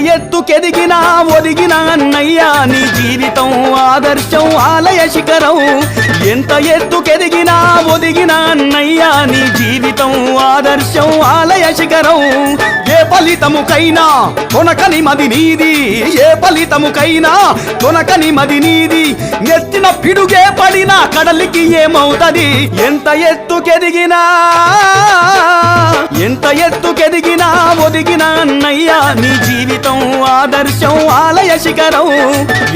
ఎత్తుకెదిగినా ఒదిగిన అన్నయ్యా నీ జీవితం ఆదర్శం ఆలయ శిఖరం ఎంత ఎత్తుకెదిగినా ఒదిగిన అన్నయ్యా నీ జీవితం ఆదర్శం ఆలయ శిఖరం ఏ ఫలితముకైనా తొనకని మది నీది ఏ ఫలితముకైనా తొనకని మది నీది నెత్తిన పిడుగే పడినా కడలికి ఏమవుతది ఎంత ఎత్తుకెదిగినా ఒదిగిన అన్నయ్యా నీ జీవితం ఆదర్శం ఆలయ శిఖరం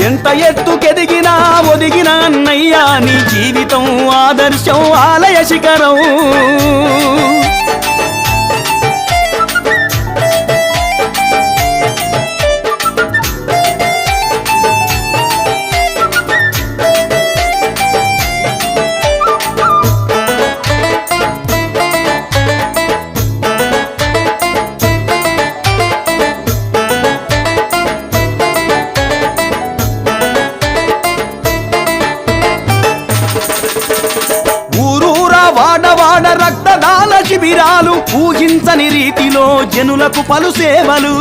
ఎంత ఎత్తుకెదిగినా ఒదిగిన అన్నయ్యా నీ జీవితం ఆదర్శం ఆలయ శిఖరం వాడవాడ రక్తదాన శిబిరాలు ఊహించని రీతిలో జనులకు పలు సేవలు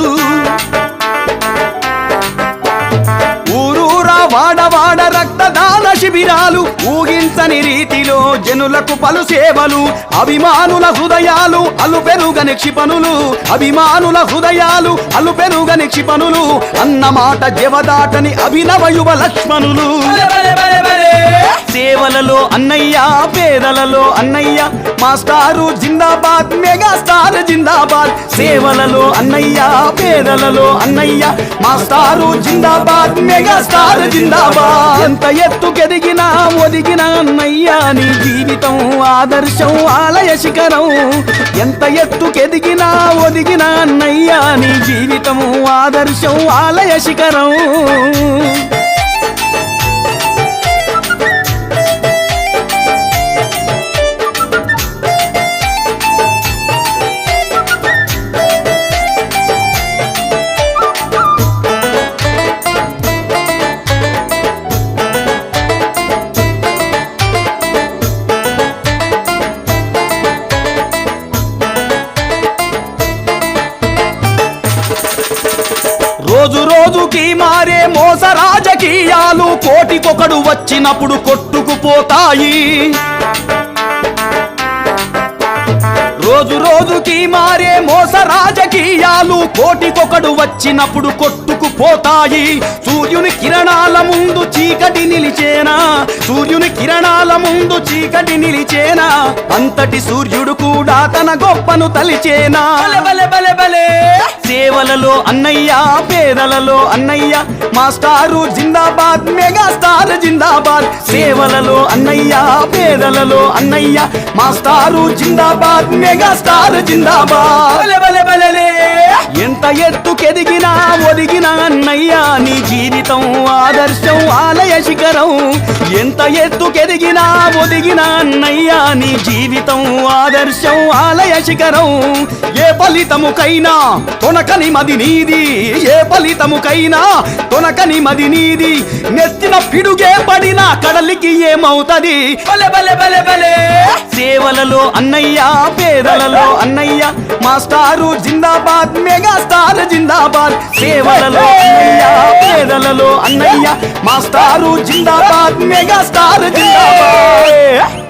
ఊరూరా వాడవాడ రక్తదాన శిబిరాలు ఊహించని రీతిలో జనులకు పలు సేవలు అభిమానుల హృదయాలు అలుపెరుగని క్షిపణులు అభిమానుల హృదయాలు అలుపెరుగని క్షిపణులు అన్నమాట జవదాటని అభినవ యువ లక్ష్మణులు సేవలలో అన్నయ్య పేదలలో అన్నయ్య మాస్టారు జిందాబాద్ మెగాస్టార్ జిందాబాద్ సేవలలో అన్నయ్య పేదలలో అన్నయ్య మాస్టారు జిందాబాద్ మెగాస్టార్ జిందాబాద్ ఎంత ఎత్తుకెదిగినా ఒదిగిన అన్నయ్య నీ జీవితం ఆదర్శం ఆలయ శిఖరం ఎంత ఎత్తుకెదిగినా ఒదిగిన అన్నయ్య నీ జీవితం ఆదర్శం ఆలయ శిఖరం రోజు రోజుకి మారే మోస రాజకీయాలు కోటికొకడు వచ్చినప్పుడు కొట్టుకుపోతాయి రోజు రోజుకి మారే మోస రాజకీయాలు కోటికొకడు వచ్చినప్పుడు కొట్టుకుపోతాయి సూర్యుని కిరణాల ముందు చీకటి నిలిచేనా సూర్యుని కిరణాల ముందు చీకటి నిలిచేనా అంతటి సూర్యుడు కూడా తన గొప్పను తలిచేనా సేవలలో అన్నయ్య పేదలలో అన్నయ్య మాస్టారు జిందాబాద్ మెగాస్టార్ జిందాబాద్ సేవలలో అన్నయ్య పేదలలో అన్నయ్య మాస్టారు జిందాబాద్ మెగాస్టార్ జిందాబాద్ ఎంత ఎత్తుకెదిగినా ఒదిగిన అన్నయ్య నీ జీవితం ఆదర్శం ఆలయ శిఖరం ఎంత ఎత్తుకెదిగినా ఒదిగిన అన్నయ్య నీ జీవితం ఆదర్శం ఆలయ శిఖరం ఏ ఫలితముకైనా తొనకని మది నీది ఏ ఫలితముకైనా తొనకని మది నీది నెత్తిన పిడుగే పడినా కడలికి ఏమవుతది సేవలలో అన్నయ్య పేదలలో అన్నయ్య మాస్టారు జిందాబాద్ మెగాస్టార్ జిందాబాద్ సేవలలో అన్నయ్య పేదలలో అన్నయ్య మాస్టారు జిందాబాద్ మెగాస్టార్ జిందాబాద్